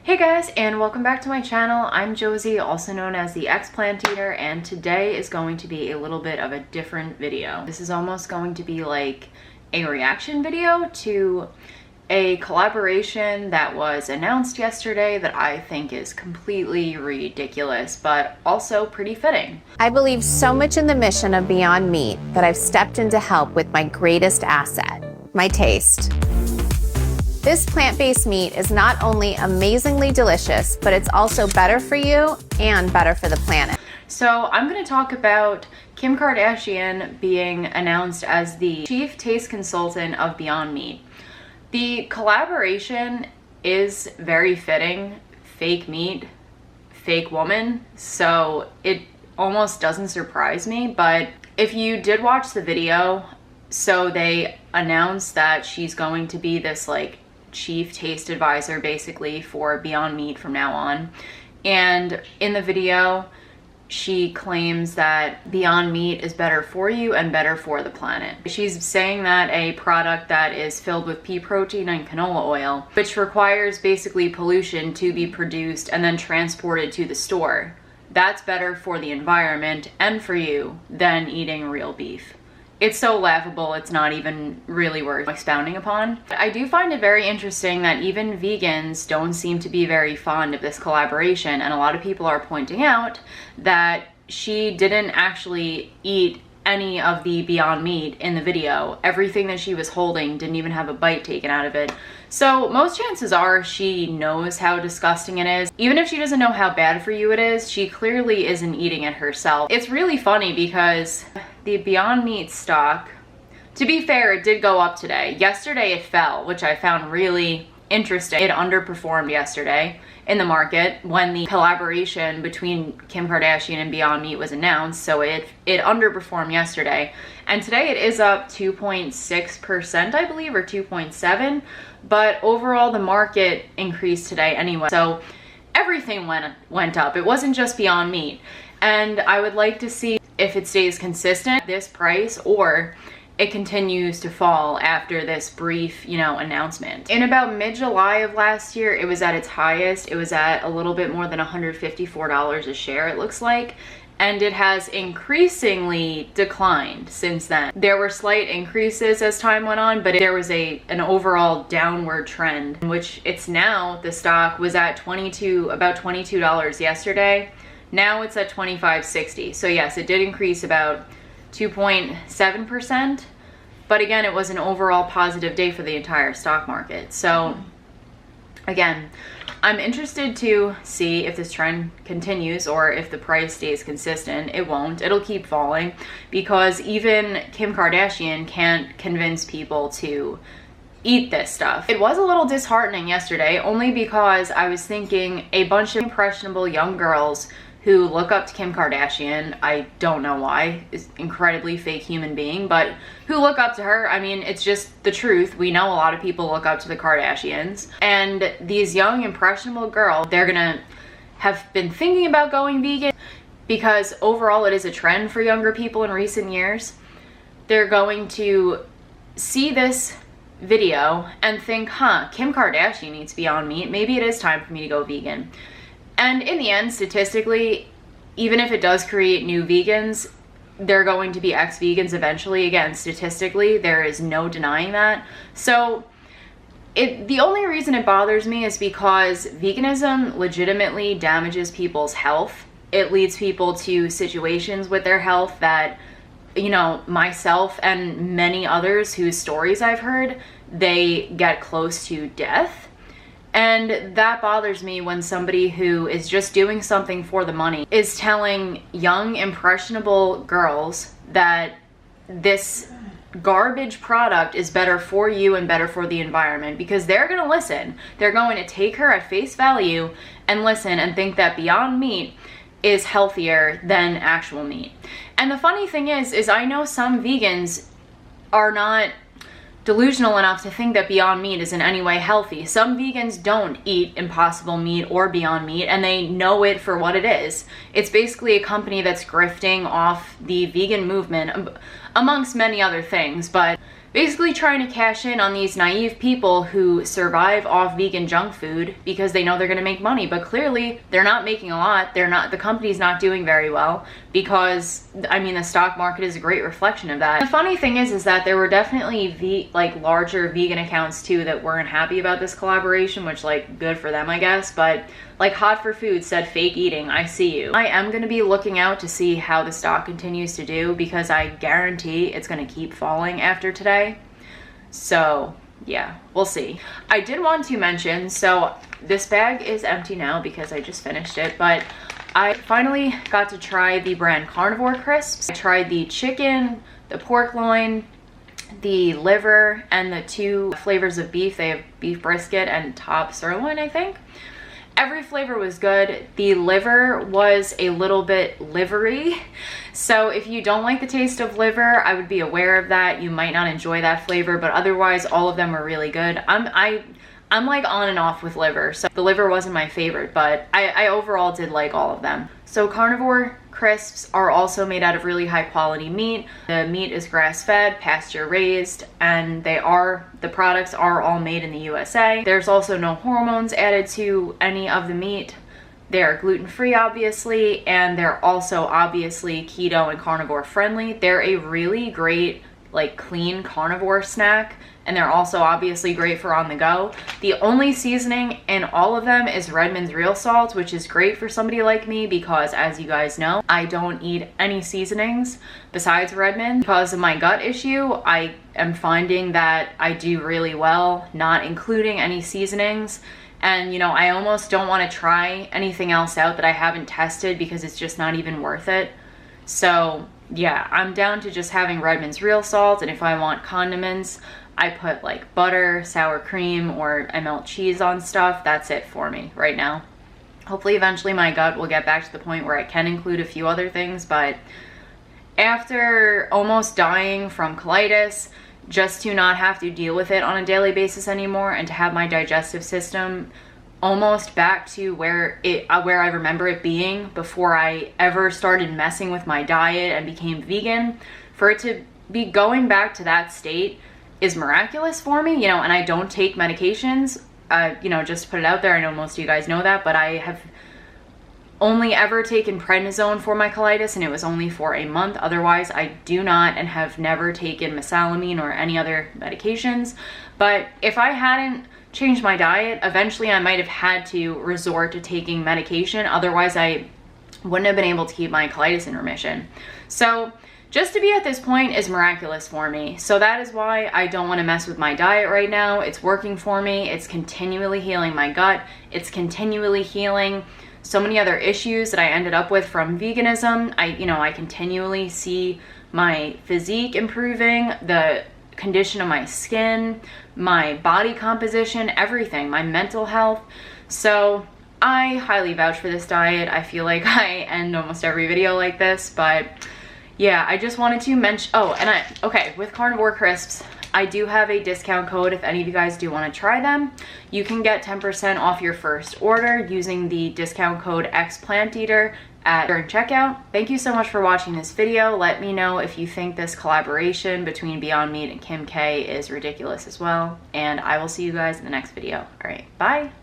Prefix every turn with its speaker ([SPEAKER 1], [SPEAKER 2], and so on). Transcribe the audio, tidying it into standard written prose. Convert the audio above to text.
[SPEAKER 1] Hey guys, and welcome back to my channel. I'm Josie, also known as the Ex-Plant Eater, and today is going to be a little bit of a different video. This is almost going to be like a reaction video to a collaboration that was announced yesterday that I think is completely ridiculous, but also pretty fitting.
[SPEAKER 2] I believe so much in the mission of Beyond Meat that I've stepped in to help with my greatest asset, my taste. This plant-based meat is not only amazingly delicious, but it's also better for you and better for the planet.
[SPEAKER 1] So I'm going to talk about Kim Kardashian being announced as the Chief Taste Consultant of Beyond Meat. The collaboration is very fitting. Fake meat, fake woman, so it almost doesn't surprise me. But if you did watch the video, so they announced that she's going to be this like chief taste advisor basically for Beyond Meat from now on. And in the video, she claims that Beyond Meat is better for you and better for the planet. She's saying that a product that is filled with pea protein and canola oil, which requires basically pollution to be produced and then transported to the store, that's better for the environment and for you than eating real beef. It's so laughable, it's not even really worth expounding upon. I do find it very interesting that even vegans don't seem to be very fond of this collaboration, and a lot of people are pointing out that she didn't actually eat any of the Beyond Meat in the video. Everything that she was holding didn't even have a bite taken out of it. So most chances are she knows how disgusting it is. Even if she doesn't know how bad for you it is, she clearly isn't eating it herself. It's really funny because the Beyond Meat stock, to be fair, it did go up today. Yesterday it fell, which I found really interesting. It underperformed yesterday in the market when the collaboration between Kim Kardashian and Beyond Meat was announced, so it underperformed yesterday. And today it is up 2.6%, I believe, or 2.7, but overall the market increased today anyway. So everything went up. It wasn't just Beyond Meat. And I would like to see if it stays consistent at this price or it continues to fall after this brief, announcement. In about mid-July of last year, it was at its highest. It was at a little bit more than $154 a share, it looks like. And it has increasingly declined since then. There were slight increases as time went on, but there was an overall downward trend, in which it's now, the stock was at about $22 yesterday. Now it's at $25.60. So yes, it did increase about 2.7%, but again, it was an overall positive day for the entire stock market. So again, I'm interested to see if this trend continues or if the price stays consistent. It won't. It'll keep falling because even Kim Kardashian can't convince people to eat this stuff. It was a little disheartening yesterday, only because I was thinking a bunch of impressionable young girls who look up to Kim Kardashian, I don't know why, is incredibly fake human being, but who look up to her. I mean, it's just the truth. We know a lot of people look up to the Kardashians. And these young, impressionable girls, they're gonna have been thinking about going vegan because overall it is a trend for younger people in recent years. They're going to see this video and think, Kim Kardashian eats Beyond Meat. Maybe it is time for me to go vegan. And in the end, statistically, even if it does create new vegans, they're going to be ex-vegans eventually. Again, statistically, there is no denying that. So the only reason it bothers me is because veganism legitimately damages people's health. It leads people to situations with their health that, myself and many others whose stories I've heard, they get close to death. And that bothers me when somebody who is just doing something for the money is telling young, impressionable girls that this garbage product is better for you and better for the environment, because they're going to listen. They're going to take her at face value and listen and think that Beyond Meat is healthier than actual meat. And the funny thing is I know some vegans are not delusional enough to think that Beyond Meat is in any way healthy. Some vegans don't eat Impossible Meat or Beyond Meat, and they know it for what it is. It's basically a company that's grifting off the vegan movement, amongst many other things, but basically trying to cash in on these naive people who survive off vegan junk food because they know they're going to make money, but clearly they're not making a lot. The company's not doing very well because, I mean, the stock market is a great reflection of that. The funny thing is that there were definitely larger vegan accounts too that weren't happy about this collaboration, which, like, good for them, I guess. But like Hot for Food said, fake eating, I see you. I am going to be looking out to see how the stock continues to do because I guarantee it's going to keep falling after today. So yeah, we'll see. I did want to mention, so this bag is empty now because I just finished it, but I finally got to try the brand Carnivore crisps. I tried the chicken, the pork loin, the liver, and the 2 flavors of beef. They have beef brisket and top sirloin, I think. Every flavor was good. The liver was a little bit livery, so if you don't like the taste of liver, I would be aware of that. You might not enjoy that flavor, but otherwise all of them were really good. I'm like on and off with liver, so the liver wasn't my favorite, but I overall did like all of them. So Carnivore crisps are also made out of really high quality meat. The meat is grass-fed, pasture-raised, and the products are all made in the USA. There's also no hormones added to any of the meat. They're gluten-free, obviously, and they're also obviously keto and carnivore friendly. They're a really great, like, clean carnivore snack, and they're also obviously great for on the go. The only seasoning in all of them is Redmond's real salt, which is great for somebody like me because, as you guys know, I don't eat any seasonings besides Redmond. Because of my gut issue, I am finding that I do really well not including any seasonings. And, you know, I almost don't want to try anything else out that I haven't tested because it's just not even worth it. So yeah, I'm down to just having Redmond's real salt, and if I want condiments, I put like butter, sour cream, or I melt cheese on stuff. That's it for me right now. Hopefully eventually my gut will get back to the point where I can include a few other things, but after almost dying from colitis, just to not have to deal with it on a daily basis anymore and to have my digestive system almost back to where I remember it being before I ever started messing with my diet and became vegan, for it to be going back to that state is miraculous for me, you know. And I don't take medications, you know, just to put it out there. I know most of you guys know that, but I have only ever taken prednisone for my colitis, and it was only for a month. Otherwise, I do not and have never taken mesalamine or any other medications. But if I hadn't changed my diet, eventually I might have had to resort to taking medication. Otherwise, I wouldn't have been able to keep my colitis in remission. So just to be at this point is miraculous for me. So that is why I don't want to mess with my diet right now. It's working for me. It's continually healing my gut. It's continually healing so many other issues that I ended up with from veganism. I continually see my physique improving, the condition of my skin, my body composition, everything, my mental health. So I highly vouch for this diet. I feel like I end almost every video like this, but yeah, I just wanted to mention, with Carnivore crisps, I do have a discount code if any of you guys do want to try them. You can get 10% off your first order using the discount code XPlantEater during checkout. Thank you so much for watching this video. Let me know if you think this collaboration between Beyond Meat and Kim K is ridiculous as well. And I will see you guys in the next video. All right, bye.